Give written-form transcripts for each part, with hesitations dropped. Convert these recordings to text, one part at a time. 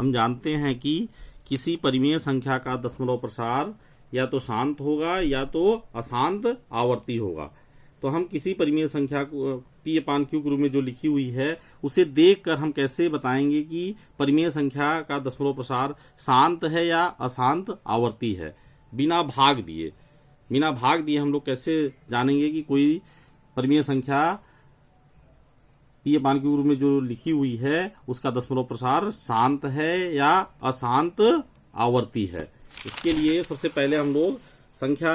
हम जानते हैं कि किसी परिमेय संख्या का दशमलव प्रसार या तो शांत होगा या तो अशांत आवर्ती होगा। तो हम किसी परिमेय संख्या को P/Q के रूप में जो लिखी हुई है उसे देखकर हम कैसे बताएंगे कि परिमेय संख्या का दशमलव प्रसार शांत है या अशांत आवर्ती है। बिना भाग दिए हम लोग कैसे जानेंगे कि कोई परिमेय संख्या P/Q के रूप में जो लिखी हुई है उसका दशमलव प्रसार शांत है या अशांत आवर्ती है। इसके लिए सबसे पहले हम लोग संख्या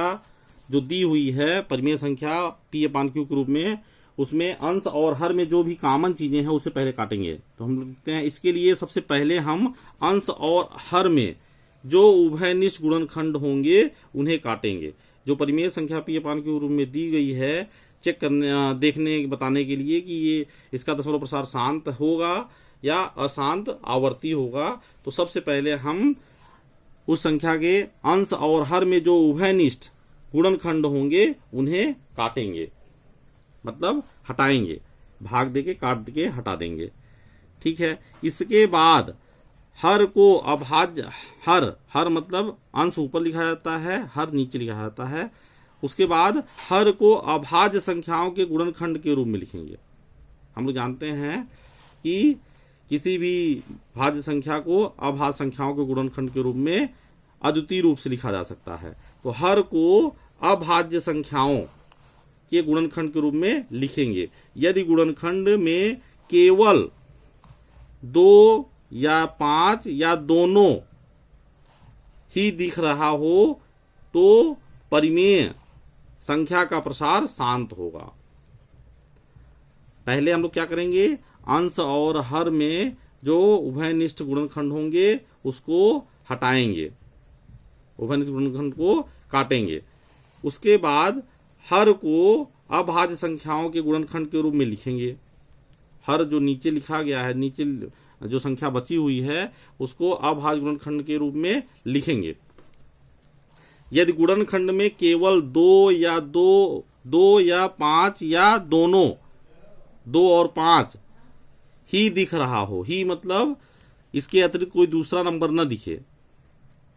जो दी हुई है परिमेय संख्या P/Q के रूप में, उसमें अंश और हर में जो भी कॉमन चीजें हैं उसे पहले काटेंगे। तो हम लिखते हैं इसके लिए सबसे पहले हम अंश और हर में जो उभयनिष्ठ गुणनखंड होंगे उन्हें काटेंगे। जो परिमेय संख्या P/Q के रूप में दी गई है चेक करने देखने बताने के लिए कि ये इसका दशमलव प्रसार शांत होगा या अशांत आवर्ती होगा, तो सबसे पहले हम उस संख्या के अंश और हर में जो उभयनिष्ठ गुणनखंड होंगे उन्हें काटेंगे, मतलब हटाएंगे, भाग देके काट देके हटा देंगे। ठीक है। इसके बाद हर को अभाज्य हर मतलब अंश ऊपर लिखा जाता है, हर नीचे लिखा जाता है। उसके बाद हर को अभाज्य संख्याओं के गुणनखंड के रूप में लिखेंगे। हम लोग जानते हैं कि किसी भी भाज्य संख्या को अभाज्य संख्याओं के गुणनखंड के रूप में अद्वितीय रूप से लिखा जा सकता है। तो हर को अभाज्य संख्याओं के गुणनखंड के रूप में लिखेंगे। यदि गुणनखंड में केवल 2 या 5 या दोनों ही दिख रहा हो तो परिमेय संख्या का प्रसार शांत होगा। पहले हम लोग क्या करेंगे, अंश और हर में जो उभयनिष्ठ गुणनखंड होंगे उसको हटाएंगे, उभयनिष्ठ गुणनखंड को काटेंगे। उसके बाद हर को अभाज्य संख्याओं के गुणनखंड के रूप में लिखेंगे। हर जो नीचे लिखा गया है, नीचे जो संख्या बची हुई है उसको अभाज्य गुणनखंड के रूप में लिखेंगे। यदि गुणनखंड में केवल 2 या 5 या दोनों 2 और 5 ही दिख रहा हो, ही मतलब इसके अतिरिक्त कोई दूसरा नंबर न दिखे,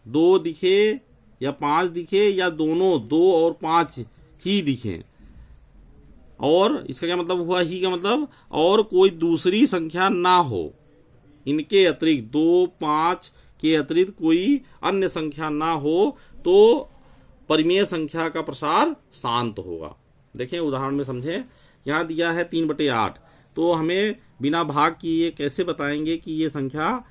2 दिखे या 5 दिखे या दोनों 2 और 5 ही दिखे, और इसका क्या मतलब हुआ, ही का मतलब और कोई दूसरी संख्या ना हो, इनके अतिरिक्त 2, 5 के अतिरिक्त कोई अन्य संख्या ना हो तो परिमेय संख्या का प्रसार शांत होगा। देखिए उदाहरण में समझें, यहां दिया है 3/8, तो हमें बिना भाग किए कैसे बताएंगे कि ये संख्या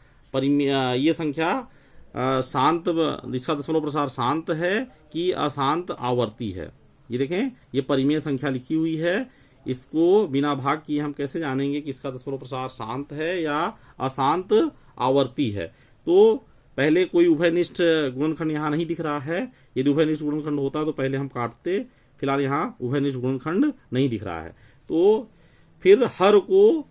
शांत, इसका दशमलव प्रसार शांत है कि अशांत आवर्ती है। ये देखें ये परिमेय संख्या लिखी हुई है, इसको बिना भाग किए हम कैसे जानेंगे कि इसका दशमलव प्रसार शांत है या अशांत आवर्ती है। तो पहले कोई उभयनिष्ठ गुणनखंड यहाँ नहीं दिख रहा है। यदि उभयनिष्ठ गुणनखंड होता तो पहले हम काटते, फिलहाल यहाँ उभयनिष्ठ गुणनखंड नहीं दिख रहा है। तो फिर हर को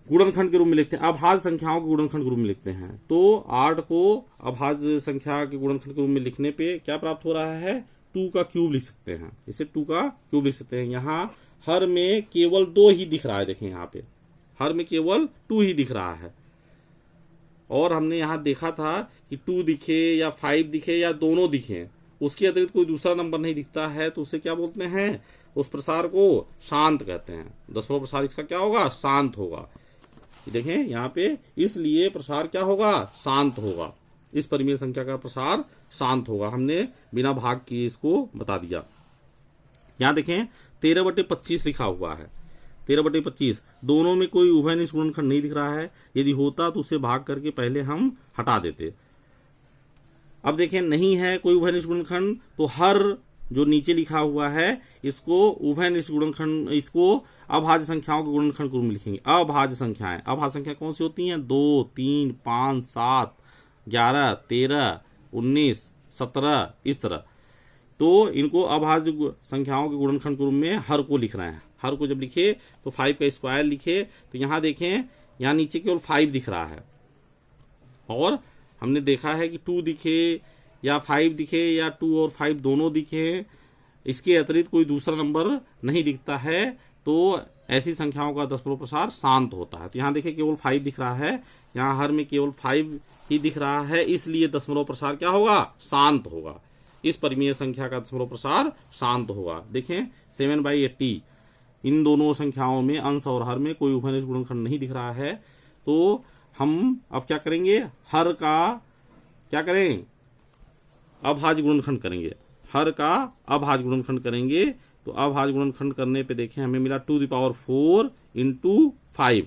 गुणनखंड के रूप में लिखते हैं, अभाज्य संख्याओं के गुणनखंड के रूप में लिखते हैं। तो 8 को अभाज्य संख्या के गुणनखंड के रूप में लिखने पे क्या प्राप्त हो रहा है, 2 का क्यूब लिख सकते हैं, इसे 2 का क्यूब लिख सकते हैं। यहाँ हर में केवल 2 ही दिख रहा है, देखें यहाँ पे हर में केवल 2 ही दिख रहा है, और हमने यहाँ देखा था कि 2 दिखे या 5 दिखे या दोनों दिखे, उसके अतिरिक्त कोई दूसरा नंबर नहीं दिखता है तो उसे क्या बोलते हैं, उस प्रसार को शांत कहते हैं। दशमलव प्रसार इसका क्या होगा, शांत होगा। देखें यहाँ पे, इसलिए प्रसार क्या होगा, शांत होगा। इस परिमेय संख्या का प्रसार शांत होगा, हमने बिना भाग किए इसको बता दिया। यहाँ देखें 13/25 लिखा हुआ है, 13/25 दोनों में कोई उभयनिष्ठ गुणनखंड नहीं दिख रहा है। यदि होता तो उसे भाग करके पहले हम हटा देते। अब देखें नहीं है कोई उभयनिष्ठ गुणनखंड, तो हर जो नीचे लिखा हुआ है इसको उभयनिष्ठ गुणनखंड, इसको अभाज्य संख्याओं के गुणनखंड के रूप में लिखेंगे। अभाज्य संख्याएं, अभाज्य संख्या कौन सी होती हैं, 2, 3, 5, 7, 11, 13, 19, 17, इस तरह। तो इनको अभाज्य संख्याओं के गुणनखंड के रूप में हर को लिख रहे हैं। हर को जब लिखे तो 5 का स्क्वायर लिखे, तो यहाँ देखें यहाँ नीचे केवल 5 दिख रहा है, और हमने देखा है कि 2 दिखे या 5 दिखे या 2 और 5 दोनों दिखे, इसके अतिरिक्त कोई दूसरा नंबर नहीं दिखता है, तो ऐसी संख्याओं का दशमलव प्रसार शांत होता है। तो यहाँ देखिए केवल 5 दिख रहा है, यहाँ हर में केवल 5 ही दिख रहा है, इसलिए दशमलव प्रसार क्या होगा, शांत होगा। इस परिमेय संख्या का दशमलव प्रसार शांत होगा। देखें 7/80 इन दोनों संख्याओं में अंश और हर में कोई उभयनिष्ठ गुणनखंड नहीं दिख रहा है, तो हम अब क्या करेंगे, हर का क्या करें, अभाज्य गुणनखंड करेंगे। हर का अभाज्य गुणनखंड करेंगे, तो अभाज्य गुणनखंड करने पे देखें हमें मिला 2⁴ इंटू 5,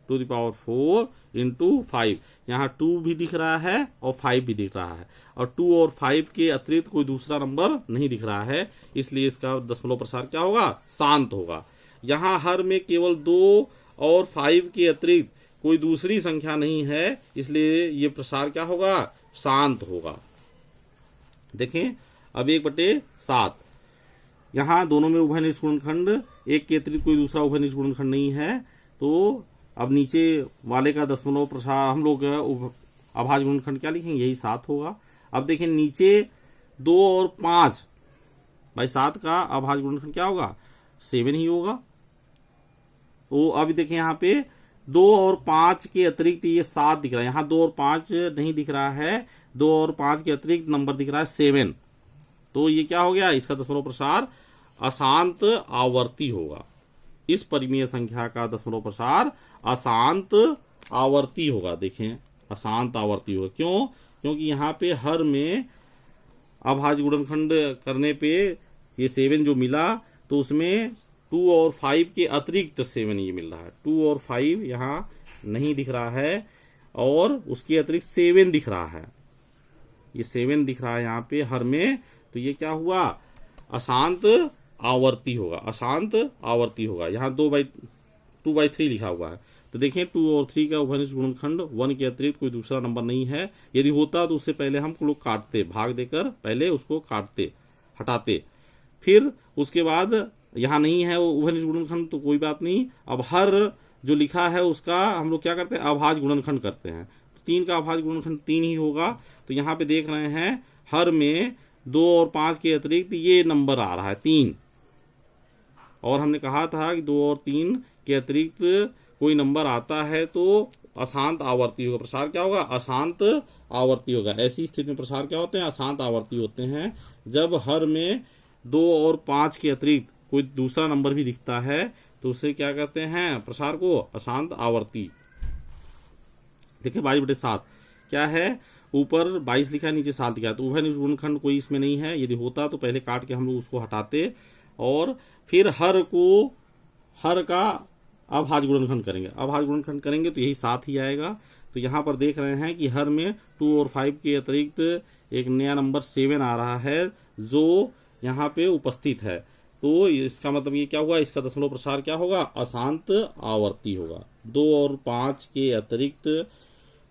2⁴ इंटू 5। यहाँ 2 भी दिख रहा है और 5 भी दिख रहा है, और 2 और 5 के अतिरिक्त कोई दूसरा नंबर नहीं दिख रहा है, इसलिए इसका दशमलव प्रसार क्या होगा, शांत होगा। यहाँ हर में केवल 2 और 5 के अतिरिक्त कोई दूसरी संख्या नहीं है, इसलिए ये प्रसार क्या होगा, शांत होगा। देखें अब 1/7, यहाँ दोनों में उभयनिष्ठ गुणनखंड, एक के अतिरिक्त कोई दूसरा उभयनिष्ठ गुणनखंड नहीं है, तो अब नीचे वाले का दशमलव प्रसार हम लोग अभाज्य गुणनखंड क्या लिखेंगे, यही 7 होगा। अब देखें नीचे 2 और 5/7 का अभाज्य गुणनखंड क्या होगा, 7 ही होगा। तो अब देखें यहाँ पे 2 और 5 के अतिरिक्त ये 7 दिख रहा है, यहाँ 2 और 5 नहीं दिख रहा है, 2 और 5 के अतिरिक्त नंबर दिख रहा है 7, तो ये क्या हो गया, इसका दशमलव प्रसार अशांत आवर्ती होगा। इस परिमेय संख्या का दशमलव प्रसार अशांत आवर्ती होगा। देखें अशांत आवर्ती होगा, क्यों, क्योंकि यहाँ पे हर में अभाज्य गुणनखंड करने पे ये 7 जो मिला, तो उसमें 2 और 5 के अतिरिक्त 7 ये मिल रहा है। 2 और 5 यहाँ नहीं दिख रहा है, और उसके अतिरिक्त 7 दिख रहा है, ये 7 दिख रहा है यहाँ पे हर में, तो ये क्या हुआ, अशांत आवर्ती होगा, अशांत आवर्ती होगा। यहाँ 2/3 लिखा हुआ है, तो देखें 2 और 3 का उभयनिष्ठ गुणनखंड 1 के अतिरिक्त कोई दूसरा नंबर नहीं है। यदि होता तो उससे पहले हम लोग काटते, भाग देकर पहले उसको काटते, हटाते, फिर उसके बाद यहाँ नहीं है वो उभयनिष्ठ गुणनखंड, तो कोई बात नहीं। अब हर जो लिखा है उसका हम लोग क्या करते हैं, अभाज्य गुणनखंड करते हैं, तो 3 का अभाज्य गुणनखंड 3 ही होगा। तो यहाँ पे देख रहे हैं हर में 2 और 5 के अतिरिक्त ये नंबर आ रहा है 3, और हमने कहा था कि 2 और 3 के अतिरिक्त कोई नंबर आता है तो अशांत आवर्ती होगा, प्रसार क्या होगा, अशांत आवर्ती होगा। ऐसी स्थिति में प्रसार क्या होते हैं, अशांत आवर्ती होते हैं। जब हर में 2 और 5 के अतिरिक्त कोई दूसरा नंबर भी दिखता है, तो उसे क्या कहते हैं, प्रसार को अशांत आवर्ती। देखिए 22/7 क्या है, ऊपर 22 लिखा है, नीचे 7 लिखा है, तो उभयनिष्ठ गुणनखंड कोई इसमें नहीं है। यदि होता तो पहले काट के हम लोग उसको हटाते, और फिर हर का अभाज्य गुणनखंड करेंगे। अभाज्य गुणनखंड करेंगे तो यही 7 ही आएगा। तो यहाँ पर देख रहे हैं कि हर में 2 और 5 के अतिरिक्त एक नया नंबर 7 आ रहा है, जो यहाँ पे उपस्थित है। तो इसका मतलब ये क्या हुआ, इसका दशमलव प्रसार क्या होगा, अशांत आवर्ती होगा। 2 और 5 के अतिरिक्त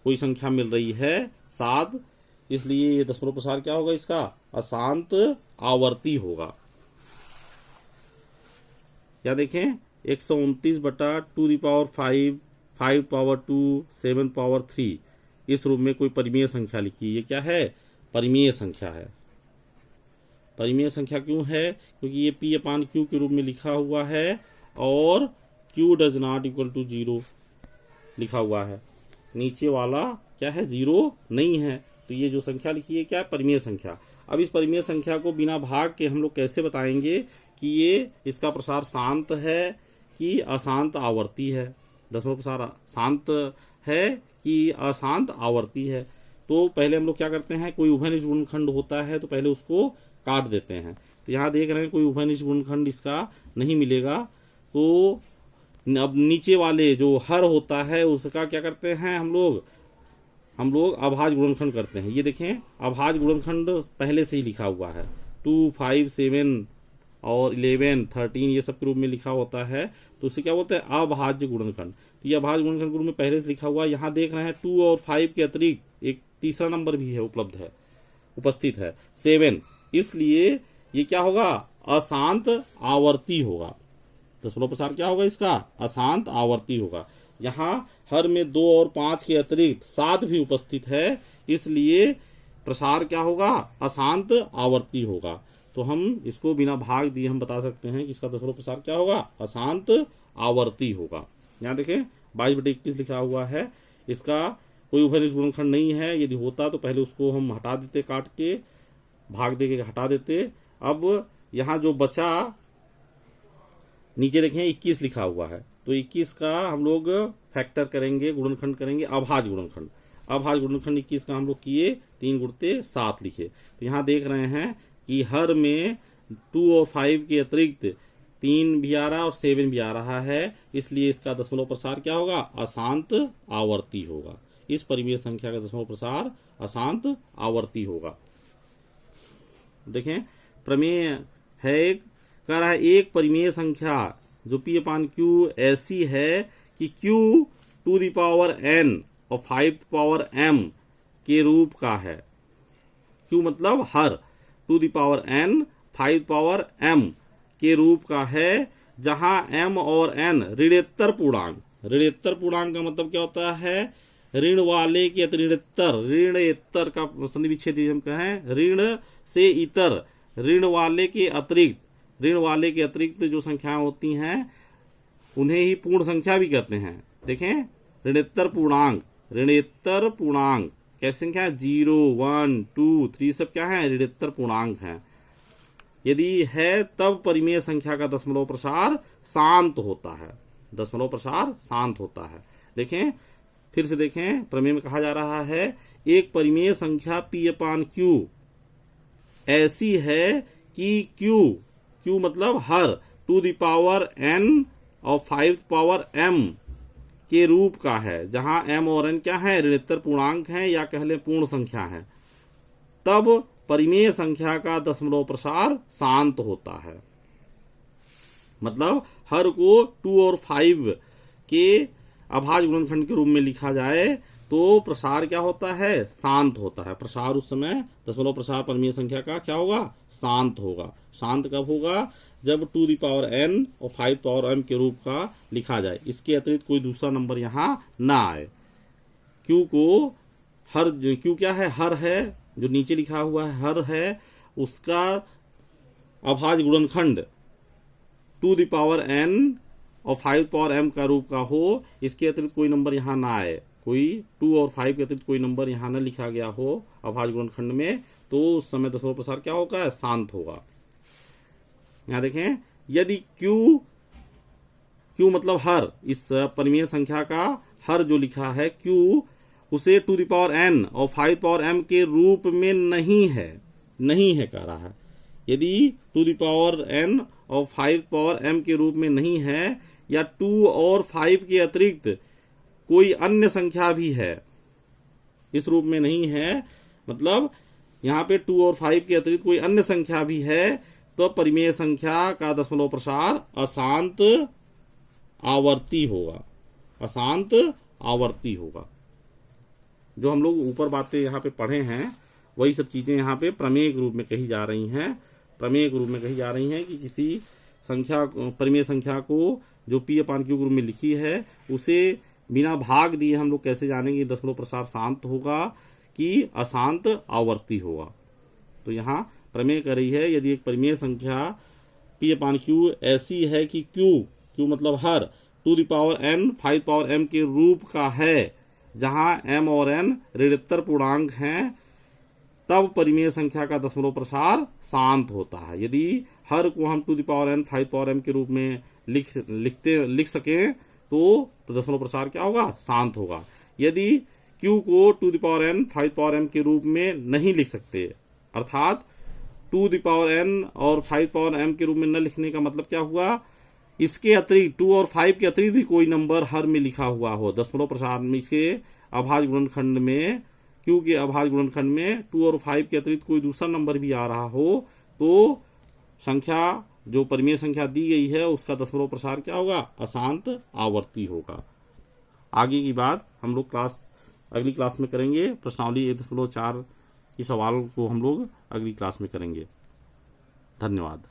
कोई संख्या मिल रही है 7, इसलिए ये दशमलव प्रसार क्या होगा, इसका अशांत आवर्ती होगा। क्या देखें 129/2⁵, 5⁵2, 7⁵3 इस रूप में कोई परिमेय संख्या लिखी। ये क्या है, परिमेय संख्या है। परिमेय संख्या क्यों है, क्योंकि ये P/Q के रूप में लिखा हुआ है, और Q does not equal to 0 लिखा हुआ है। नीचे वाला क्या है, 0 नहीं है, तो ये जो संख्या लिखी है क्या है, परिमेय संख्या। अब इस परिमेय संख्या को बिना भाग के हम लोग कैसे बताएंगे कि ये इसका प्रसार शांत है कि अशांत आवर्ती है, दशमलव प्रसार शांत है कि अशांत आवर्ती है। तो पहले हम लोग क्या करते हैं, कोई उभयनिष्ठ गुणनखंड होता है तो पहले उसको काट देते हैं। तो यहाँ देख रहे हैं कोई उभयनिष्ठ गुणनखंड इसका नहीं मिलेगा, तो अब नीचे वाले जो हर होता है उसका क्या करते हैं, हम लोग अभाज्य गुणनखंड करते हैं। ये देखें अभाज्य गुणनखंड पहले से ही लिखा हुआ है, 2, 5, 7 और 11, 13 ये सब के रूप में लिखा होता है, तो उसे क्या बोलते हैं, अभाज्य गुणनखंड। तो ये अभाज्य गुणनखंड के रूप में पहले से लिखा हुआ है। यहाँ देख रहे हैं 2 और 5 के अतिरिक्त एक तीसरा नंबर भी है, उपस्थित है 7, इसलिए ये क्या होगा, अशांत आवर्ती होगा। दशमलव प्रसार क्या होगा इसका, अशांत आवर्ती होगा। यहाँ हर में 2 और 5 के अतिरिक्त 7 भी उपस्थित है, इसलिए प्रसार क्या होगा, अशांत आवर्ती होगा। तो हम इसको बिना भाग दिए हम बता सकते हैं कि इसका दशमलव प्रसार क्या होगा, अशांत आवर्ती होगा। यहाँ देखें 22/21 लिखा हुआ है, इसका कोई उभयनिष्ठ गुणनखंड नहीं है। यदि होता तो पहले उसको हम हटा देते, काट के भाग दे के हटा देते। अब यहाँ जो बचा, नीचे देखें 21 लिखा हुआ है, तो 21 का हम लोग फैक्टर करेंगे, गुणनखंड करेंगे, अभाज्य गुणनखंड। अभाज्य गुणनखंड 21 का हम लोग किए, 3 गुणते 7 लिखे। तो यहाँ देख रहे हैं कि हर में 2 और 5 के अतिरिक्त 3 भी आ रहा है और 7 भी आ रहा है, इसलिए इसका दशमलव प्रसार क्या होगा? अशांत आवर्ती होगा। इस परिमेय संख्या का दशमलव प्रसार अशांत आवर्ती होगा। देखें प्रमेय है, कह रहा है एक परिमेय संख्या जो P/Q ऐसी है कि Q to the power n और 5 पावर m के रूप का है। Q मतलब हर, two the power n 5 power m के रूप का है, जहां m और n ऋणोत्तर पूर्णांक। ऋणोत्तर पूर्णांक का मतलब क्या होता है? ऋण वाले के ऋणोत्तर, ऋणोत्तर का संधि विच्छेद हम कहें, ऋण से इतर, ऋण वाले के अतिरिक्त, ऋण वाले के अतिरिक्त जो संख्याएं होती हैं उन्हें ही पूर्ण संख्या भी कहते हैं। देखें ऋणोत्तर पूर्णांक, ऋणोत्तर पूर्णांक कैसे संख्या? 0, 1, 2, 3 सब क्या है? ऋणोत्तर पूर्णांक है। यदि है तब परिमेय संख्या का दशमलव प्रसार शांत होता है। दशमलव प्रसार शांत होता है। देखें फिर से देखें, प्रमेय में कहा जा रहा है एक परिमेय संख्या P/Q ऐसी है कि Q मतलब हर, टू द पावर n और 5 पावर m के रूप का है, जहां m और n क्या है? ऋणोत्तर पूर्णांक है या कह लें पूर्ण संख्या है। तब परिमेय संख्या का दशमलव प्रसार शांत होता है। मतलब हर को 2 और 5 के अभाज्य गुणनखंड के रूप में लिखा जाए तो प्रसार क्या होता है? शांत होता है। प्रसार उस समय दशमलव प्रसार परिमेय संख्या का क्या होगा? शांत होगा। शांत कब होगा? जब टू द पावर n और 5 पावर m के रूप का लिखा जाए, इसके अतिरिक्त कोई दूसरा नंबर यहाँ ना आए। Q को हर, Q क्या है? हर है, जो नीचे लिखा हुआ है हर है, उसका अभाज्य गुणनखंड टू द पावर n और 5 पावर m का रूप का हो, इसके अतिरिक्त कोई नंबर यहाँ ना आए, कोई 2 और 5 के अतिरिक्त कोई नंबर यहाँ न लिखा गया हो अभाज्य गुणनखंड में, तो उस समय दशमलव प्रसार क्या होगा? शांत होगा। यहाँ देखें यदि Q मतलब हर, इस परिमेय संख्या का हर जो लिखा है Q, उसे टू द पावर n और 5 पावर m के रूप में नहीं है कह रहा है। यदि टू द पावर n और 5 पावर m के रूप में नहीं है, या 2 और 5 के अतिरिक्त कोई अन्य संख्या भी है, इस रूप में नहीं है, मतलब यहाँ पे 2 और 5 के अतिरिक्त कोई अन्य संख्या भी है, तो परिमेय संख्या का दशमलव प्रसार अशांत आवर्ती होगा। अशांत आवर्ती होगा। जो हम लोग ऊपर बातें यहाँ पे पढ़े हैं वही सब चीजें यहाँ पे प्रमेय के रूप में कही जा रही हैं। प्रमेय के रूप में कही जा रही हैं कि किसी संख्या, परिमेय संख्या को जो P/Q के रूप में लिखी है, उसे बिना भाग दिए हम लोग कैसे जानेंगे दशमलव प्रसार शांत होगा कि अशांत आवर्ती होगा। तो यहाँ प्रमेय कर रही है यदि एक परिमेय संख्या P/Q ऐसी है कि Q मतलब हर, two the power n 5 power m के रूप का है, जहां m और n ऋणोत्तर पूर्णांक हैं, तब परिमेय संख्या का दशमलव प्रसार शांत होता है। यदि हर को हम to the power n 5 power m के रूप में लिख सकें तो दशमलव प्रसार क्या होगा? शांत होगा। यदि Q को to the power n 5 power m के रूप में नहीं लिख सकते, अर्थात टू द पावर n और 5 पावर m के रूप में न लिखने का मतलब क्या हुआ? इसके अतिरिक्त 2 और 5 के अतिरिक्त भी कोई नंबर हर में लिखा हुआ हो, दशमलव प्रसार में, इसके अभाज्य गुणनखंड में, Q के अभाज्य गुणनखंड में 2 और 5 के अतिरिक्त कोई दूसरा नंबर भी आ रहा हो, तो संख्या जो परिमेय संख्या दी गई है उसका दशमलव प्रसार क्या होगा? अशांत आवर्ती होगा। आगे की बात हम लोग अगली क्लास में करेंगे। प्रश्नावली 1.4 की सवाल को हम लोग अगली क्लास में करेंगे। धन्यवाद।